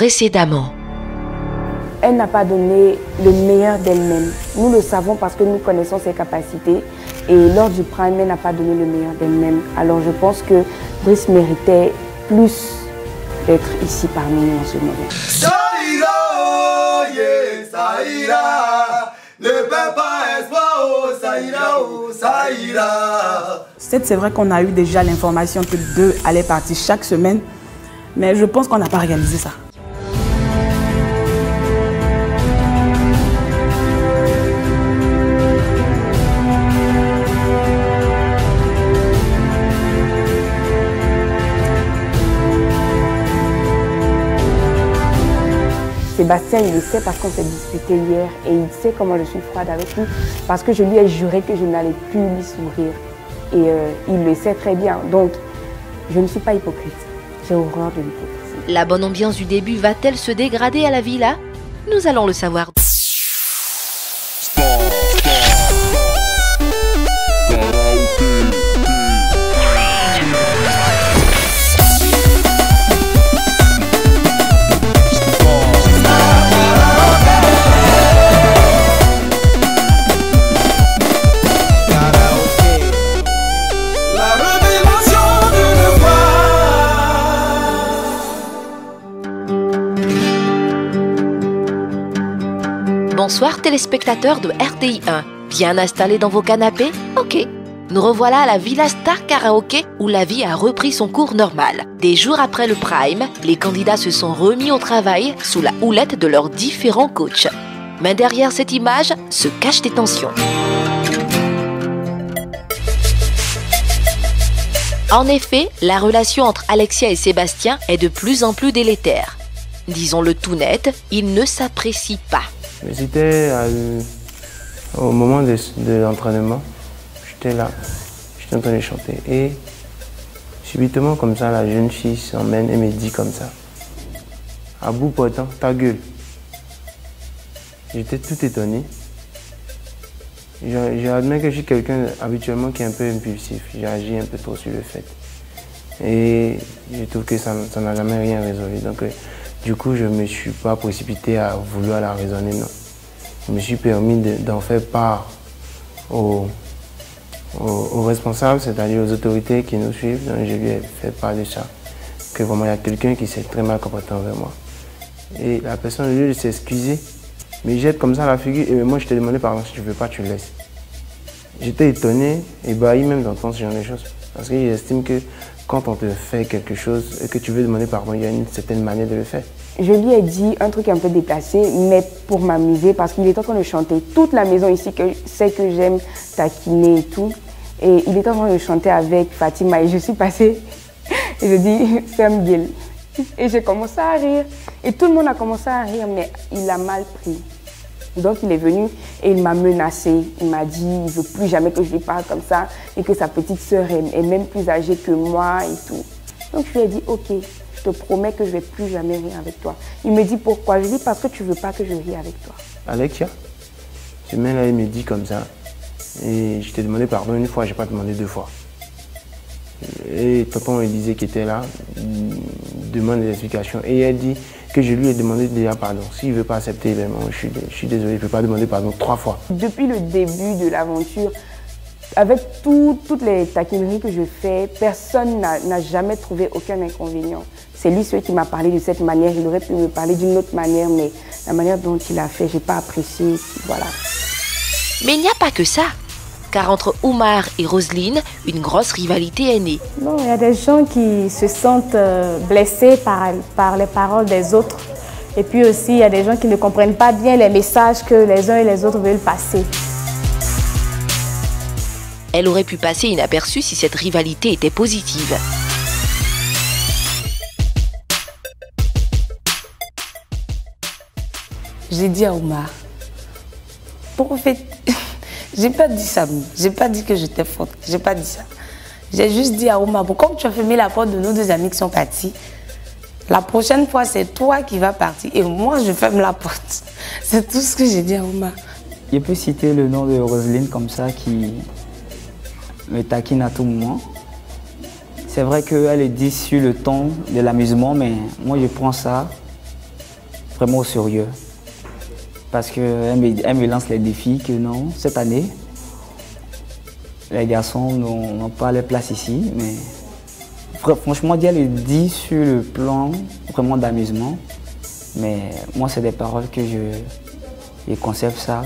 précédemment. Elle n'a pas donné le meilleur d'elle-même. Nous le savons parce que nous connaissons ses capacités. Et lors du prime, elle n'a pas donné le meilleur d'elle-même. Alors je pense que Driss méritait plus d'être ici parmi nous en ce moment. Ça ira, yeah, ça ira. Ne perds pas espoir, oh, ça ira, oh, ça ira. C'est vrai qu'on a eu déjà l'information que 2 allaient partir chaque semaine. Mais je pense qu'on n'a pas réalisé ça. Sébastien, il le sait parce qu'on s'est disputé hier et il sait comment je suis froide avec lui parce que je lui ai juré que je n'allais plus lui sourire. Et il le sait très bien. Donc, je ne suis pas hypocrite. J'ai horreur de l'hypocrisie. La bonne ambiance du début va-t-elle se dégrader à la villa? Nous allons le savoir. Bonsoir téléspectateurs de RTI 1, bien installés dans vos canapés? Ok. Nous revoilà à la Villa Star Karaoké où la vie a repris son cours normal. Des jours après le prime, les candidats se sont remis au travail sous la houlette de leurs différents coachs. Mais derrière cette image se cachent des tensions. En effet, la relation entre Alexia et Sébastien est de plus en plus délétère. Disons-le tout net, ils ne s'apprécient pas. C'était au moment de l'entraînement, j'étais là, j'étais en train de chanter et subitement comme ça, la jeune fille s'emmène et me dit comme ça, à bout portant, ta gueule. J'étais tout étonné. J'admets que je suis quelqu'un habituellement qui est un peu impulsif, j'agis un peu trop sur le fait. Et je trouve que ça n'a jamais rien résolu. Donc, du coup, je ne me suis pas précipité à vouloir la raisonner, non. Je me suis permis d'en faire part aux responsables, c'est-à-dire aux autorités qui nous suivent. Donc, je lui ai fait part de ça. Que vraiment, il y a quelqu'un qui s'est très mal comporté envers moi. Et la personne, au lieu de s'excuser, me jette comme ça la figure. Et moi, je t'ai demandé pardon, si tu ne veux pas, tu le laisses. J'étais étonné, ébahi même d'entendre ce genre de choses. Parce que j'estime que quand on te fait quelque chose et que tu veux demander pardon, il y a une certaine manière de le faire. Je lui ai dit un truc un peu déplacé, mais pour m'amuser, parce qu'il était en train de chanter. Toute la maison ici sait que j'aime taquiner et tout. Et il était en train de chanter avec Fatima et je suis passée et je dis ferme gueule. Et j'ai commencé à rire. Et tout le monde a commencé à rire, mais il a mal pris. Donc il est venu et il m'a menacé. Il m'a dit il ne veut plus jamais que je lui parle comme ça et que sa petite sœur est même plus âgée que moi et tout. Donc je lui ai dit ok, je te promets que je ne vais plus jamais rire avec toi. Il me dit pourquoi? Je lui dis parce que tu ne veux pas que je rie avec toi. Alexia, ce mec-là, il me dit comme ça. Et je t'ai demandé pardon une fois, je n'ai pas demandé 2 fois. Et tonton Élisée qui était là demande des explications. Et elle dit que je lui ai demandé déjà pardon. S'il ne veut pas accepter, ben, je suis désolé, je ne peux pas demander pardon 3 fois. Depuis le début de l'aventure, avec toutes les taquineries que je fais, personne n'a jamais trouvé aucun inconvénient. C'est lui celui qui m'a parlé de cette manière. Il aurait pu me parler d'une autre manière, mais la manière dont il a fait, je n'ai pas apprécié. Voilà. Mais il n'y a pas que ça. Car entre Oumar et Roselyne, une grosse rivalité est née. Non, il y a des gens qui se sentent blessés par les paroles des autres. Et puis aussi, il y a des gens qui ne comprennent pas bien les messages que les uns et les autres veulent passer. Elle aurait pu passer inaperçue si cette rivalité était positive. J'ai dit à Oumar, pour fait, j'ai pas dit ça, j'ai pas dit que j'étais forte, j'ai pas dit ça. J'ai juste dit à Oumar, comme tu as fermé la porte de nos 2 amis qui sont partis, la prochaine fois c'est toi qui vas partir et moi je ferme la porte. C'est tout ce que j'ai dit à Oumar. Je peux citer le nom de Roselyne comme ça qui me taquine à tout moment. C'est vrai qu'elle est dit sur le ton de l'amusement, mais moi je prends ça vraiment au sérieux. Parce qu'elle me lance les défis que non, cette année, les garçons n'ont pas leur place ici. Mais franchement, elle le dit sur le plan vraiment d'amusement. Mais moi, c'est des paroles que je conserve ça.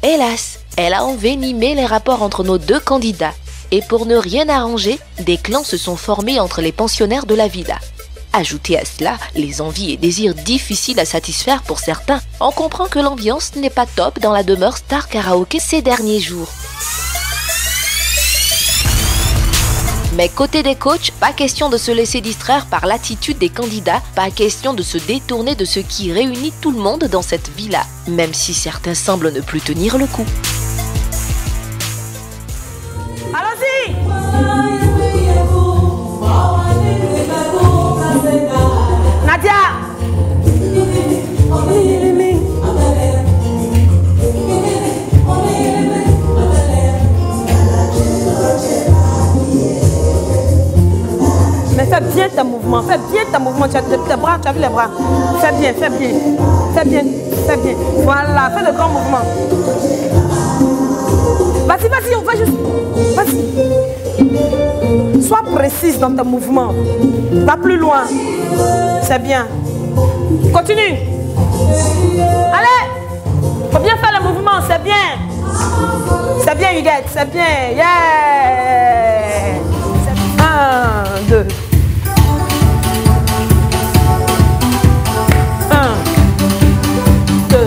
Hélas, elle a envenimé les rapports entre nos deux candidats. Et pour ne rien arranger, des clans se sont formés entre les pensionnaires de la villa. Ajoutez à cela les envies et désirs difficiles à satisfaire pour certains, on comprend que l'ambiance n'est pas top dans la demeure Star Karaoké ces derniers jours. Mais côté des coachs, pas question de se laisser distraire par l'attitude des candidats, pas question de se détourner de ce qui réunit tout le monde dans cette villa, même si certains semblent ne plus tenir le coup. Allons-y! Nadia! Mais fais bien tes mouvements, fais bien tes mouvements. Tu as tes bras, tu as vu les bras. Fais bien, fais bien. Fais bien, fais bien. Voilà, fais de grands mouvements. Vas-y, vas-y, on va juste. Vas-y. Sois précise dans tes mouvements. Va plus loin. C'est bien. Continue. Allez. Faut bien faire le mouvement, c'est bien. C'est bien, Huguette, c'est bien. Yeah. 1, 2. 1, 2.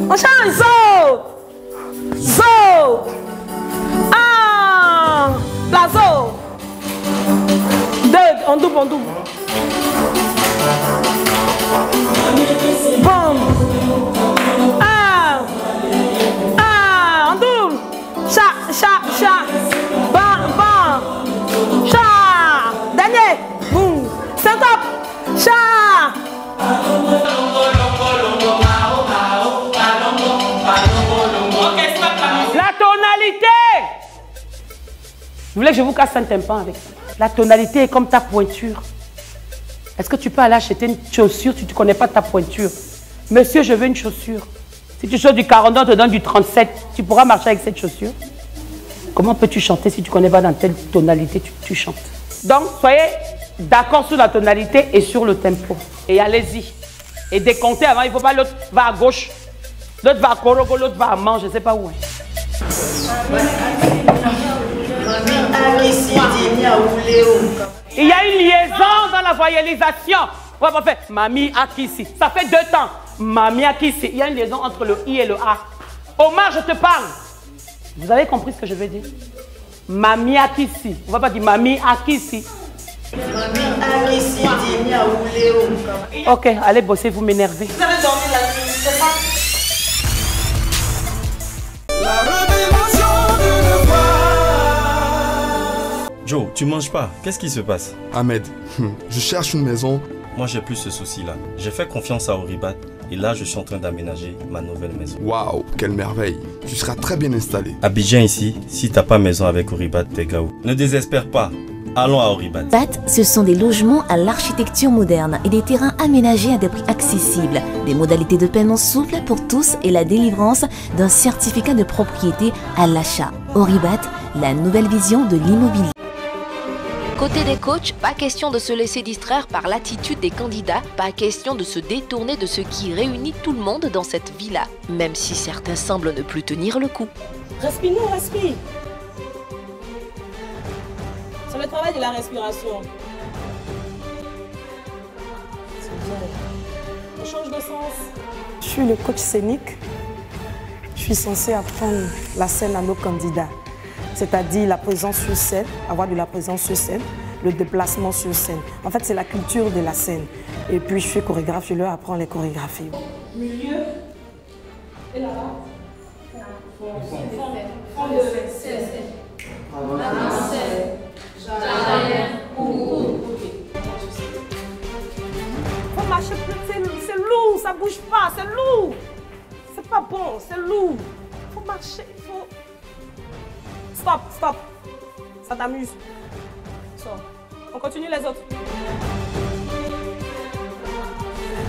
On change, zo! 1, la zo! 2, on double, on double. Boum! 1, on double. Cha. Bam. Cha. Dernier. Boum. Syncope. Cha. La tonalité. Vous voulez que je vous casse un tympan avec ça? La tonalité est comme ta pointure. Est-ce que tu peux aller acheter une chaussure si tu ne connais pas ta pointure? Monsieur, je veux une chaussure. Si tu chantes du 42, on te donne du 37. Tu pourras marcher avec cette chaussure? Comment peux-tu chanter si tu ne connais pas dans telle tonalité tu chantes? Donc, soyez d'accord sur la tonalité et sur le tempo. Et allez-y. Et décomptez avant. Il ne faut pas l'autre va à gauche. L'autre va à Korogo, l'autre va à Manche, je ne sais pas où. Il y a une liaison dans la voyalisation. On va faire Mami Akisi. Ça fait 2 temps. Mami Akisi. Il y a une liaison entre le I et le A. Omar, je te parle. Vous avez compris ce que je veux dire? Mami Akisi. On ne va pas dire Mami Akisi. Ok, allez bosser, vous m'énervez. Vous avez dormi la nuit, c'est ça? La révélation d'une voix. Joe, tu manges pas. Qu'est-ce qui se passe? Ahmed, je cherche une maison. Moi, j'ai plus ce souci-là. J'ai fait confiance à Oribat et là, je suis en train d'aménager ma nouvelle maison. Waouh, quelle merveille. Tu seras très bien installé. Abidjan ici, si t'as pas maison avec Oribat, t'es gaou. Ne désespère pas. Allons à Oribat. Ce sont des logements à l'architecture moderne et des terrains aménagés à des prix accessibles, des modalités de paiement souples pour tous et la délivrance d'un certificat de propriété à l'achat. Oribat, la nouvelle vision de l'immobilier. Côté des coachs, pas question de se laisser distraire par l'attitude des candidats, pas question de se détourner de ce qui réunit tout le monde dans cette villa, même si certains semblent ne plus tenir le coup. Respire, respire. C'est le travail de la respiration. C'est bien. On change de sens. Je suis le coach scénique. Je suis censée apprendre la scène à nos candidats. C'est-à-dire la présence sur scène, avoir de la présence sur scène, le déplacement sur scène. En fait, c'est la culture de la scène. Et puis, je suis chorégraphe, je leur apprends les chorégraphies. Milieu. Et là-bas. Faut marcher plus, c'est lourd, ça bouge pas, c'est lourd. C'est pas bon, c'est lourd. Faut marcher, faut... Stop. Ça t'amuse. sort. On continue les autres.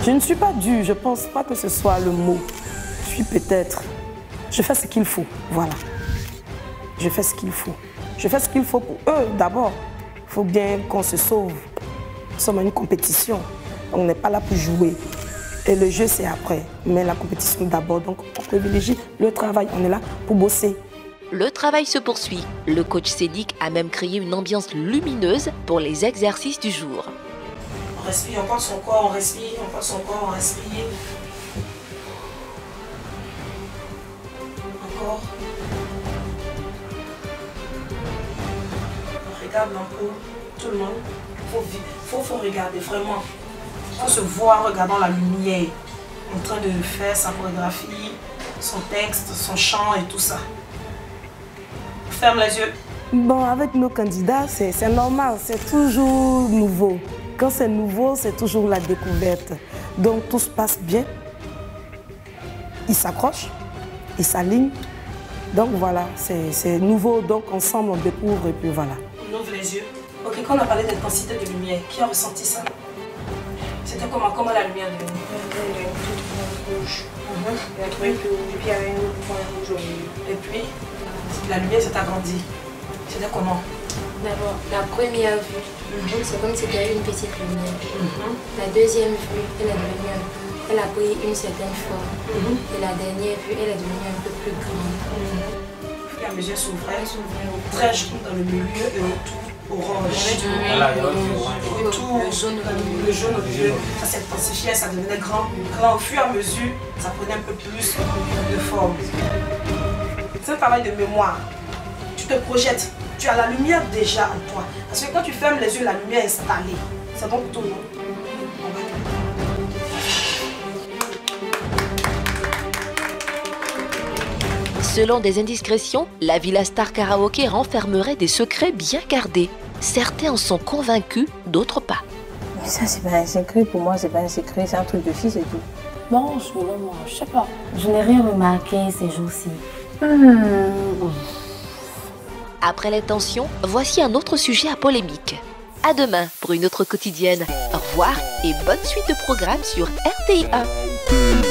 Je ne suis pas dure, je ne pense pas que ce soit le mot. Je suis peut-être. Je fais ce qu'il faut, voilà. Je fais ce qu'il faut. Je fais ce qu'il faut pour eux d'abord. Il faut bien qu'on se sauve. Nous sommes à une compétition. On n'est pas là pour jouer. Et le jeu, c'est après. Mais la compétition d'abord. Donc, on privilégie le travail. On est là pour bosser. Le travail se poursuit. Le coach scénique a même créé une ambiance lumineuse pour les exercices du jour. On respire, on porte son corps, on respire, on porte son corps, on respire. Encore. On regarde l'ampoule, tout le monde. Faut regarder vraiment. Il faut se voir en regardant la lumière, en train de faire sa chorégraphie, son texte, son chant et tout ça. Ferme les yeux. Bon, avec nos candidats, c'est normal, c'est toujours nouveau. Quand c'est nouveau, c'est toujours la découverte. Donc tout se passe bien. Ils s'accrochent, ils s'alignent. Donc voilà, c'est nouveau, donc ensemble on découvre et puis voilà. On ouvre les yeux. Ok, quand on a parlé d'intensité de lumière, qui a ressenti ça? C'était comment la lumière de lumière? Une toute rouge. Et puis il y avait une autre point rouge au milieu. Et puis, la lumière s'est agrandie. C'était comment? D'abord, la première vue, c'est comme si c'était une petite lumière. La deuxième vue, elle a pris une certaine forme. Et la dernière vue, elle est devenue un peu plus grande. La mesure s'ouvrait, très jaune dans le milieu et autour orange. Autour, le jaune au milieu, ça s'intensifiait, ça devenait grand. Au fur et à mesure, ça prenait un peu plus de forme. C'est un travail de mémoire. Tu te projettes, tu as la lumière déjà en toi. Parce que quand tu fermes les yeux, la lumière est installée. C'est bon pour tout le monde. Selon des indiscrétions, la Villa Star Karaoké renfermerait des secrets bien gardés. Certains en sont convaincus, d'autres pas. Mais ça, c'est pas un secret. Pour moi, c'est pas un secret. C'est un truc de fille, c'est tout. Bon, selon moi, je sais pas. Je n'ai rien remarqué ces jours-ci. Après l'intention, voici un autre sujet à polémique. À demain pour une autre quotidienne. Au revoir et bonne suite de programme sur RTI1.